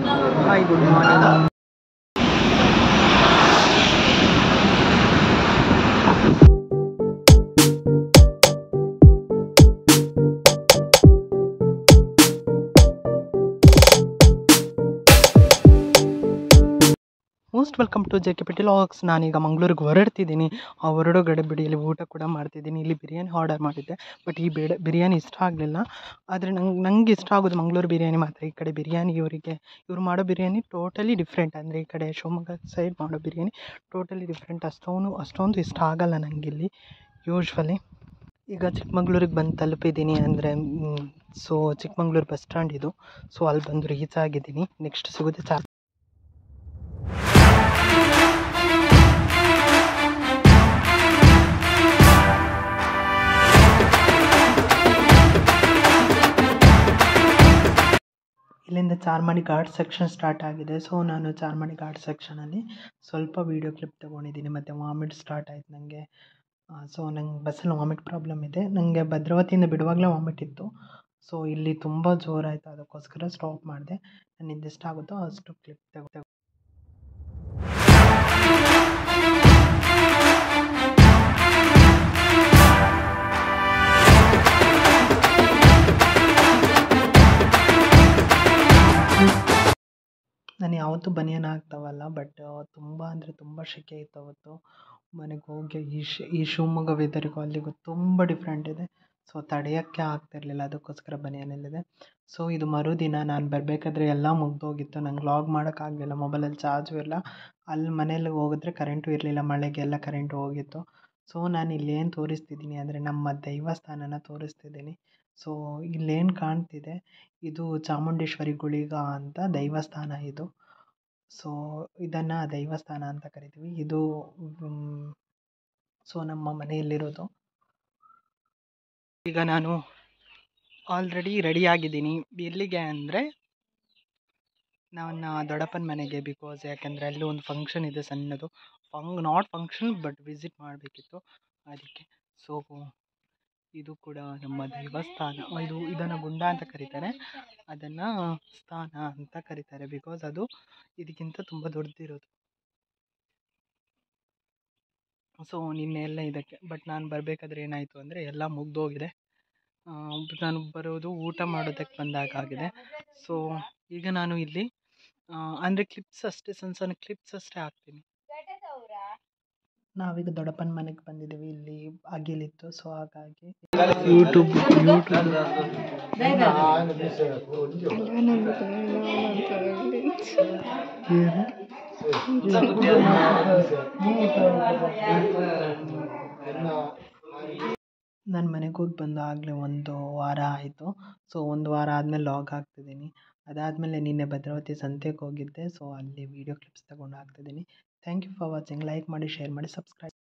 Hi, good morning. Most welcome to J K Patel vlogs. ನಾನೀಗ ಮಂಗಳೂರಿಗೆ ಹೊರಡ್ತಿದ್ದೀನಿ. ಆ ಹೊರಡೋ ಬಿಡಿಯಲ್ಲಿ ಊಟ ಕೂಡ ಮಾಡ್ತಿದ್ದೀನಿ. ಇಲ್ಲಿ ಬಿರಿಯಾನಿ ಆರ್ಡರ್ ಮಾಡಿದ್ದೆ, ಬಟ್ ಈ ಬಿರಿಯಾನಿ ಇಷ್ಟ ಆಗಲಿಲ್ಲ. ಆದರೆ ನಂಗೆ ಇಷ್ಟ ಆಗೋದು ಮಂಗಳೂರು ಬಿರಿಯಾನಿ ಮಾತ್ರ. ಈ ಕಡೆ ಬಿರಿಯಾನಿ ಇವ್ರು ಮಾಡೋ ಬಿರಿಯಾನಿ ಟೋಟಲಿ ಡಿಫ್ರೆಂಟ್. ಅಂದರೆ ಈ ಕಡೆ ಶಿವಮೊಗ್ಗ ಸೈಡ್ ಮಾಡೋ ಬಿರಿಯಾನಿ ಟೋಟಲಿ ಡಿಫ್ರೆಂಟ್. ಅಷ್ಟೊಂದು ಇಷ್ಟ ಆಗಲ್ಲ ನನಗಿಲ್ಲಿ ಯೂಶ್ವಲಿ. ಈಗ ಚಿಕ್ಕಮಂಗ್ಳೂರಿಗೆ ಬಂದು ತಲುಪಿದ್ದೀನಿ. ಅಂದರೆ ಸೊ ಚಿಕ್ಕಮಂಗ್ಳೂರು ಬಸ್ ಸ್ಟ್ಯಾಂಡ್ ಇದು. ಸೊ ಅಲ್ಲಿ ಬಂದು ರೀಚ್ ಆಗಿದ್ದೀನಿ. ನೆಕ್ಸ್ಟ್ ಸಿಗೋದು ಇಲ್ಲಿಂದ ಚಾರ್ಮಾಡಿ ಘಾಟ್ ಸೆಕ್ಷನ್ ಸ್ಟಾರ್ಟ್ ಆಗಿದೆ. ಸೊ ನಾನು ಚಾರ್ಮಾಡಿ ಘಾಟ್ ಸೆಕ್ಷನಲ್ಲಿ ಸ್ವಲ್ಪ ವೀಡಿಯೋ ಕ್ಲಿಪ್ ತೊಗೊಂಡಿದ್ದೀನಿ. ಮತ್ತು ವಾಮಿಟ್ ಸ್ಟಾರ್ಟ್ ಆಯಿತು ನನಗೆ. ಸೊ ನಂಗೆ ಬಸ್ಸಲ್ಲಿ ವಾಮಿಟ್ ಪ್ರಾಬ್ಲಮ್ ಇದೆ. ನನಗೆ ಭದ್ರಾವತಿಯಿಂದ ಬಿಡುವಾಗಲೇ ವಾಮಿಟ್ ಇತ್ತು. ಸೊ ಇಲ್ಲಿ ತುಂಬ ಜೋರಾಯಿತು, ಅದಕ್ಕೋಸ್ಕರ ಸ್ಟಾಪ್ ಮಾಡಿದೆ. ನನ್ನಿಂದ ಎಷ್ಟಾಗುತ್ತೋ ಅಷ್ಟು ಕ್ಲಿಪ್ ತೆಗೆದು ನಾನು ಯಾವತ್ತೂ ಬನಿಯನ್ ಹಾಕ್ತಾವಲ್ಲ. ಬಟ್ ತುಂಬ ಅಂದರೆ ತುಂಬ ಸೆಕೆ ಇತ್ತು ಅವತ್ತು. ಮನೆಗೆ ಹೋಗಿ ಈ ಶಿವಮೊಗ್ಗ ವೆದರಿಗೂ ಅಲ್ಲಿಗೂ ತುಂಬ ಡಿಫ್ರೆಂಟ್ ಇದೆ. ಸೊ ತಡೆಯೋಕ್ಕೆ ಆಗ್ತಿರಲಿಲ್ಲ, ಅದಕ್ಕೋಸ್ಕರ ಬನಿಯನಲ್ಲಿದೆ. ಸೊ ಇದು ಮರುದಿನ ನಾನು ಬರಬೇಕಾದ್ರೆ ಎಲ್ಲ ಮುಗ್ದೋಗಿತ್ತು. ನಂಗೆ ವ್ಲಾಗ್ ಮಾಡೋಕ್ಕಾಗಲಿಲ್ಲ, ಮೊಬೈಲಲ್ಲಿ ಚಾರ್ಜು ಇಲ್ಲ. ಅಲ್ಲಿ ಮನೇಲಿ ಹೋಗಿದ್ರೆ ಕರೆಂಟು ಇರಲಿಲ್ಲ, ಮಳೆಗೆಲ್ಲ ಕರೆಂಟು ಹೋಗಿತ್ತು. ಸೊ ನಾನು ಇಲ್ಲೇನು ತೋರಿಸ್ತಿದ್ದೀನಿ ಅಂದರೆ ನಮ್ಮ ದೈವಸ್ಥಾನನ ತೋರಿಸ್ತಿದ್ದೀನಿ. ಸೊ ಇಲ್ಲೇನು ಕಾಣ್ತಿದೆ ಇದು ಚಾಮುಂಡೇಶ್ವರಿ ಗುಳಿಗ ಅಂತ ದೈವಸ್ಥಾನ ಇದು. ಸೊ ಇದನ್ನು ದೈವಸ್ಥಾನ ಅಂತ ಕರಿತೀವಿ. ಇದು ಸೊ ನಮ್ಮ ಮನೆಯಲ್ಲಿರೋದು. ಈಗ ನಾನು ಆಲ್ರೆಡಿ ರೆಡಿಯಾಗಿದ್ದೀನಿ. ಎಲ್ಲಿಗೆ ಅಂದರೆ ನನ್ನ ದೊಡ್ಡಪ್ಪನ ಮನೆಗೆ. ಯಾಕೆಂದರೆ ಅಲ್ಲಿ ಒಂದು ಫಂಕ್ಷನ್ ಇದೆ ಸಣ್ಣದು. ನಾಟ್ ಫಂಕ್ಷನ್ ಬಟ್ ವಿಸಿಟ್ ಮಾಡಬೇಕಿತ್ತು ಅದಕ್ಕೆ. ಸೊ ಇದು ಕೂಡ ನಮ್ಮ ದೇವಸ್ಥಾನ. ಇದನ್ನು ಗುಂಡ ಅಂತ ಕರೀತಾರೆ, ಅದನ್ನು ಸ್ಥಾನ ಅಂತ ಕರೀತಾರೆ. ಬಿಕಾಸ್ ಅದು ಇದಕ್ಕಿಂತ ತುಂಬ ದೊಡ್ಡದಿರೋದು. ಸೊ ನಿನ್ನೆ ಎಲ್ಲ ಇದಕ್ಕೆ, ಬಟ್ ನಾನು ಬರಬೇಕಾದ್ರೆ ಏನಾಯಿತು ಅಂದರೆ ಎಲ್ಲ ಮುಗ್ದೋಗಿದೆ. ನಾನು ಬರೋದು ಊಟ ಮಾಡೋದಕ್ಕೆ ಬಂದಾಗಿದೆ. ಸೊ ಈಗ ನಾನು ಇಲ್ಲಿ ಅಂದರೆ ಕ್ಲಿಪ್ಸ್ ಅಷ್ಟೇ, ಸಣ್ಣ ಸಣ್ಣ ಕ್ಲಿಪ್ಸ್ ಅಷ್ಟೇ ಹಾಕ್ತೀನಿ. ನಾವೀಗ ದೊಡ್ಡಪ್ಪನ ಮನೆಗೆ ಬಂದಿದ್ದೀವಿ. ಇಲ್ಲಿ ಅಗಿಲಿತ್ತು, ಸೊ ಹಾಗಾಗಿ ಯೂಟ್ಯೂಬ್ ನಾನು ಮನೆಗೆ ಹೋಗಿ ಬಂದು ಆಗಲೇ 1 ವಾರ ಆಯಿತು. ಸೊ 1 ವಾರ ಆದಮೇಲೆ ಲಾಗ್ ಹಾಕ್ತಿದ್ದೀನಿ. ಅದಾದಮೇಲೆ ನಿನ್ನೆ ಭದ್ರಾವತಿ ಸಂತೆಗೆ ಹೋಗಿದ್ದೆ. ಸೊ ಅಲ್ಲಿ ವೀಡಿಯೋ ಕ್ಲಿಪ್ಸ್ ತಗೊಂಡು ಹಾಕ್ತಿದ್ದೀನಿ. Thank you for watching. Like ಮಾಡಿ, ಶೇರ್ ಮಾಡಿ, ಸಬ್ಸ್ಕ್ರೈಬ್.